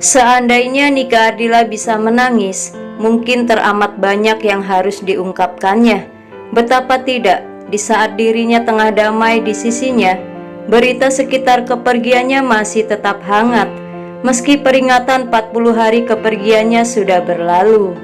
Seandainya Nika Ardila bisa menangis, mungkin teramat banyak yang harus diungkapkannya. Betapa tidak, di saat dirinya tengah damai di sisinya, berita sekitar kepergiannya masih tetap hangat, meski peringatan 40 hari kepergiannya sudah berlalu.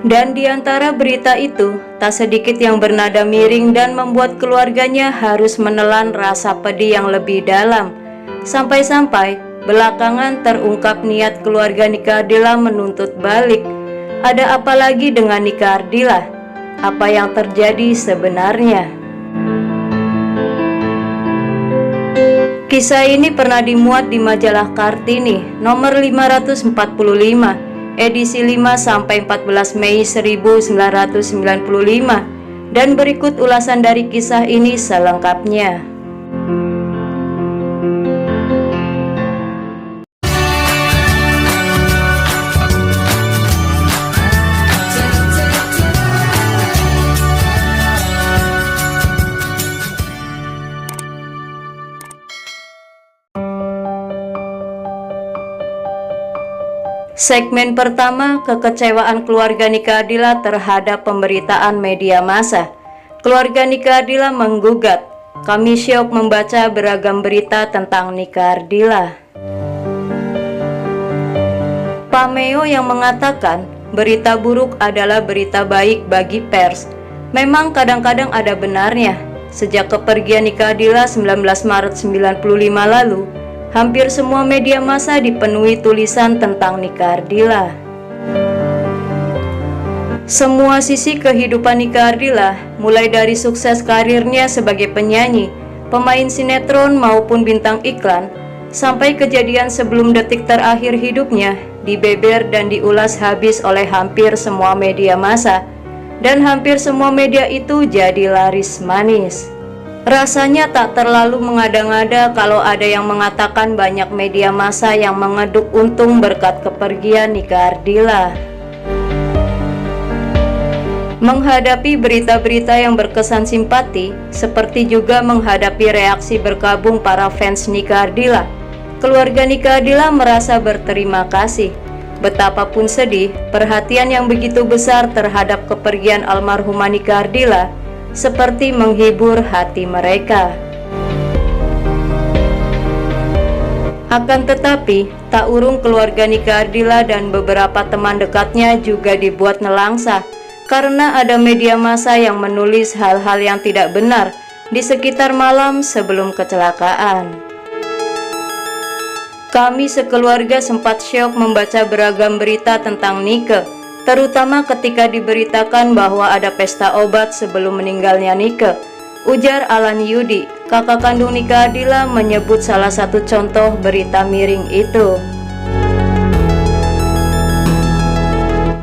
Dan di antara berita itu, tak sedikit yang bernada miring dan membuat keluarganya harus menelan rasa pedih yang lebih dalam. Sampai-sampai belakangan terungkap niat keluarga Nika Ardila menuntut balik. Ada apa lagi dengan Nika Ardila? Apa yang terjadi sebenarnya? Kisah ini pernah dimuat di majalah Kartini nomor 545, edisi 5-14 Mei 1995, dan berikut ulasan dari kisah ini selengkapnya. Segmen pertama, kekecewaan keluarga Nika Ardila terhadap pemberitaan media massa. Keluarga Nika Ardila menggugat. Kami syok membaca beragam berita tentang Nika Ardila. Pameo yang mengatakan berita buruk adalah berita baik bagi pers. Memang kadang-kadang ada benarnya. Sejak kepergian Nika Ardila 19 Maret 95 lalu, hampir semua media massa dipenuhi tulisan tentang Nika Ardila. Semua sisi kehidupan Nika Ardila, mulai dari sukses karirnya sebagai penyanyi, pemain sinetron maupun bintang iklan, sampai kejadian sebelum detik terakhir hidupnya, dibeber dan diulas habis oleh hampir semua media massa. Dan hampir semua media itu jadi laris manis. Rasanya tak terlalu mengada-ngada kalau ada yang mengatakan banyak media massa yang mengeduk untung berkat kepergian Nika Ardila. Menghadapi berita-berita yang berkesan simpati, seperti juga menghadapi reaksi berkabung para fans Nika Ardila, keluarga Nika Ardila merasa berterima kasih. Betapapun sedih, perhatian yang begitu besar terhadap kepergian almarhumah Nika Ardila seperti menghibur hati mereka. Akan tetapi, tak urung keluarga Nika Ardila dan beberapa teman dekatnya juga dibuat nelangsa karena ada media massa yang menulis hal-hal yang tidak benar di sekitar malam sebelum kecelakaan. Kami sekeluarga sempat syok membaca beragam berita tentang Nika, terutama ketika diberitakan bahwa ada pesta obat sebelum meninggalnya Nika. Ujar Alan Yudi, kakak kandung Nika Ardila, menyebut salah satu contoh berita miring itu.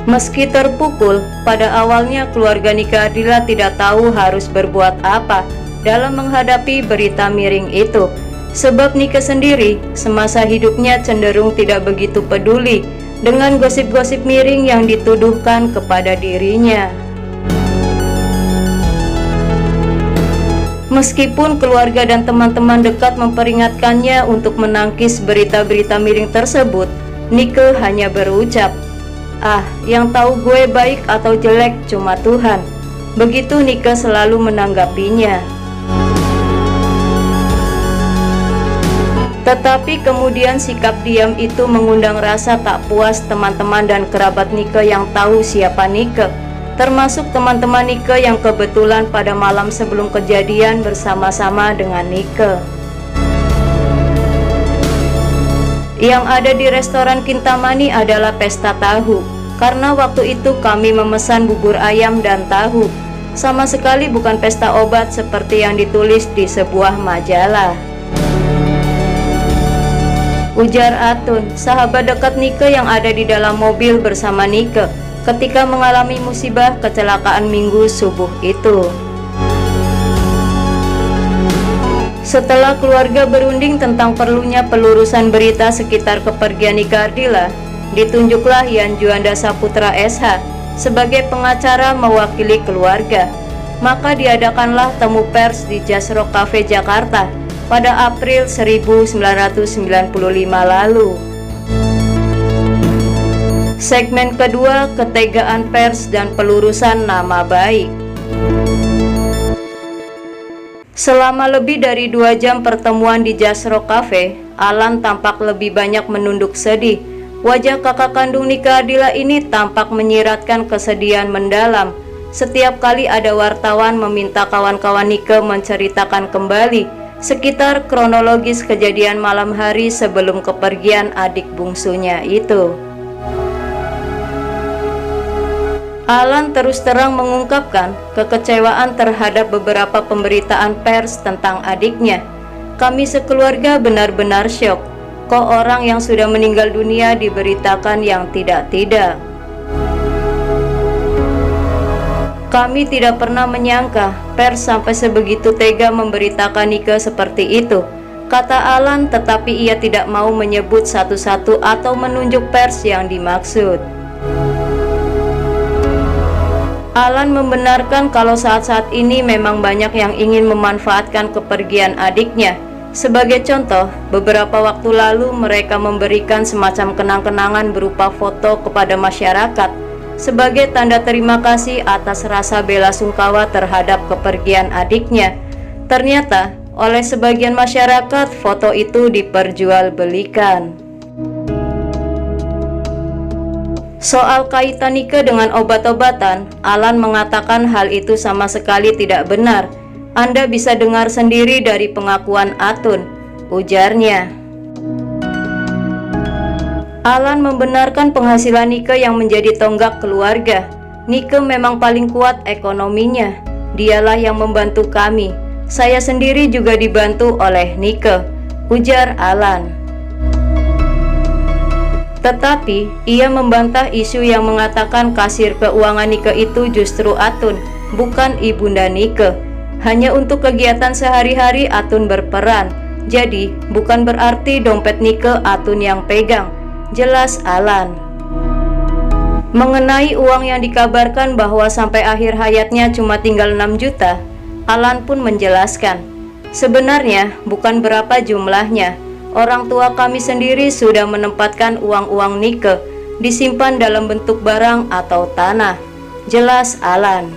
Meski terpukul, pada awalnya keluarga Nika Ardila tidak tahu harus berbuat apa dalam menghadapi berita miring itu. Sebab Nika sendiri semasa hidupnya cenderung tidak begitu peduli dengan gosip-gosip miring yang dituduhkan kepada dirinya. Meskipun keluarga dan teman-teman dekat memperingatkannya untuk menangkis berita-berita miring tersebut, Nika hanya berucap, "Ah, yang tahu gue baik atau jelek cuma Tuhan." Begitu Nika selalu menanggapinya. Tetapi kemudian sikap diam itu mengundang rasa tak puas teman-teman dan kerabat Nika yang tahu siapa Nika, termasuk teman-teman Nika yang kebetulan pada malam sebelum kejadian bersama-sama dengan Nika. Yang ada di restoran Kintamani adalah pesta tahu, karena waktu itu kami memesan bubur ayam dan tahu. Sama sekali bukan pesta obat seperti yang ditulis di sebuah majalah. Ujar Atun, sahabat dekat Nika yang ada di dalam mobil bersama Nika ketika mengalami musibah kecelakaan Minggu subuh itu. Setelah keluarga berunding tentang perlunya pelurusan berita sekitar kepergian Nika Ardila, ditunjuklah Yan Juanda Saputra SH sebagai pengacara mewakili keluarga. Maka diadakanlah temu pers di Jazz Rock Cafe Jakarta. pada April 1995 lalu. Segmen kedua, ketegaan pers dan pelurusan nama baik. Selama lebih dari 2 jam pertemuan di Jazz Rock Cafe, Alan tampak lebih banyak menunduk sedih. Wajah kakak kandung Nika Ardila ini tampak menyiratkan kesedihan mendalam. Setiap kali ada wartawan meminta kawan-kawan Nika menceritakan kembali sekitar kronologis kejadian malam hari sebelum kepergian adik bungsunya itu. Alan terus terang mengungkapkan kekecewaan terhadap beberapa pemberitaan pers tentang adiknya. Kami sekeluarga benar-benar syok. Kok orang yang sudah meninggal dunia diberitakan yang tidak-tidak. Kami tidak pernah menyangka pers sampai sebegitu tega memberitakan Nika seperti itu, kata Alan, tetapi ia tidak mau menyebut satu-satu atau menunjuk pers yang dimaksud. Alan membenarkan kalau saat-saat ini memang banyak yang ingin memanfaatkan kepergian adiknya. Sebagai contoh, beberapa waktu lalu mereka memberikan semacam kenang-kenangan berupa foto kepada masyarakat sebagai tanda terima kasih atas rasa bela sungkawa terhadap kepergian adiknya. Ternyata, oleh sebagian masyarakat, foto itu diperjualbelikan. Soal kaitan Nika dengan obat-obatan, Alan mengatakan hal itu sama sekali tidak benar. Anda bisa dengar sendiri dari pengakuan Atun, ujarnya. Alan membenarkan penghasilan Nika yang menjadi tonggak keluarga. Nika memang paling kuat ekonominya. Dialah yang membantu kami. Saya sendiri juga dibantu oleh Nika, ujar Alan. Tetapi, ia membantah isu yang mengatakan kasir keuangan Nika itu justru Atun, bukan ibunda Nika. Hanya untuk kegiatan sehari-hari Atun berperan. Jadi, bukan berarti dompet Nika Atun yang pegang, jelas Alan. Mengenai uang yang dikabarkan bahwa sampai akhir hayatnya cuma tinggal 6 juta, Alan pun menjelaskan, sebenarnya bukan berapa jumlahnya. Orang tua kami sendiri sudah menempatkan uang-uang Nika disimpan dalam bentuk barang atau tanah, jelas Alan.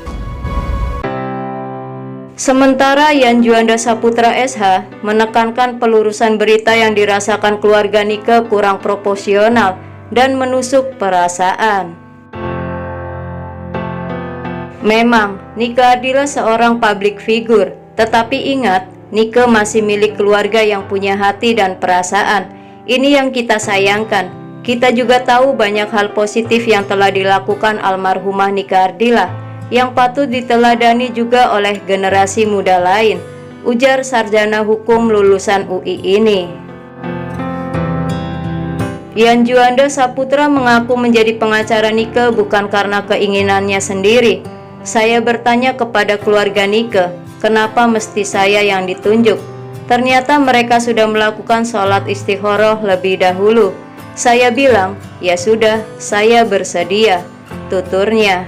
Sementara Yan Juanda Saputra SH menekankan pelurusan berita yang dirasakan keluarga Nika kurang proporsional dan menusuk perasaan. Memang, Nika Ardila seorang public figure, tetapi ingat, Nika masih milik keluarga yang punya hati dan perasaan. Ini yang kita sayangkan. Kita juga tahu banyak hal positif yang telah dilakukan almarhumah Nika Ardila, yang patut diteladani juga oleh generasi muda lain, ujar sarjana hukum lulusan UI ini. Yan Juanda Saputra mengaku menjadi pengacara Nika bukan karena keinginannya sendiri. Saya bertanya kepada keluarga Nika, kenapa mesti saya yang ditunjuk? Ternyata mereka sudah melakukan sholat istikharah lebih dahulu. Saya bilang, ya sudah, saya bersedia, tuturnya.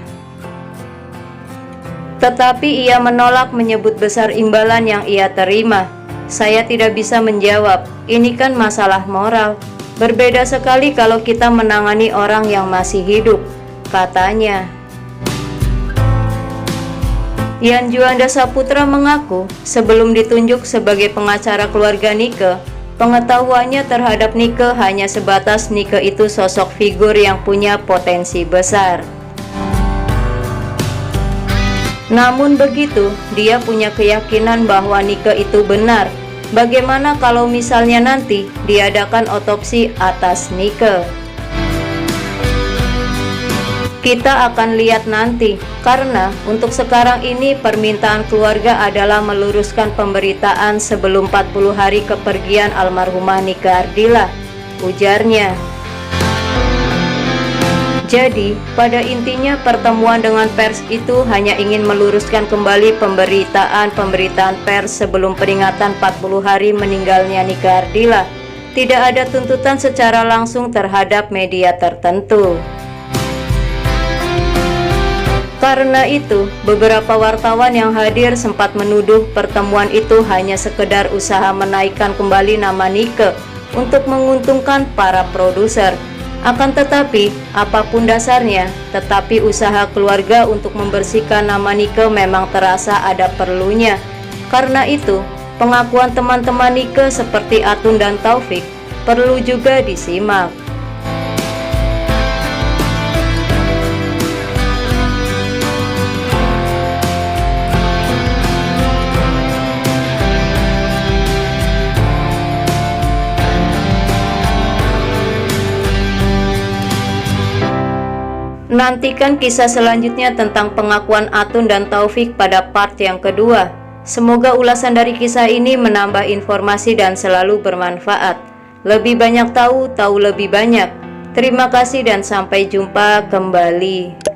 Tetapi ia menolak menyebut besar imbalan yang ia terima. Saya tidak bisa menjawab, ini kan masalah moral. Berbeda sekali kalau kita menangani orang yang masih hidup, katanya. Yan Juanda Saputra mengaku sebelum ditunjuk sebagai pengacara keluarga Nika, pengetahuannya terhadap Nika hanya sebatas Nika itu sosok figur yang punya potensi besar. Namun begitu, dia punya keyakinan bahwa Nika itu benar. Bagaimana kalau misalnya nanti diadakan otopsi atas Nika? Kita akan lihat nanti, karena untuk sekarang ini permintaan keluarga adalah meluruskan pemberitaan sebelum 40 hari kepergian almarhumah Nika Ardila, ujarnya. Jadi, pada intinya pertemuan dengan pers itu hanya ingin meluruskan kembali pemberitaan pers sebelum peringatan 40 hari meninggalnya Nika Ardila. Tidak ada tuntutan secara langsung terhadap media tertentu. Karena itu, beberapa wartawan yang hadir sempat menuduh pertemuan itu hanya sekedar usaha menaikkan kembali nama Nike untuk menguntungkan para produser. Akan tetapi, apapun dasarnya, tetapi usaha keluarga untuk membersihkan nama Nike memang terasa ada perlunya. Karena itu, pengakuan teman-teman Nike seperti Atun dan Taufik perlu juga disimak. Nantikan kisah selanjutnya tentang pengakuan Atun dan Taufik pada part yang kedua. Semoga ulasan dari kisah ini menambah informasi dan selalu bermanfaat. Lebih banyak tahu lebih banyak. Terima kasih dan sampai jumpa kembali.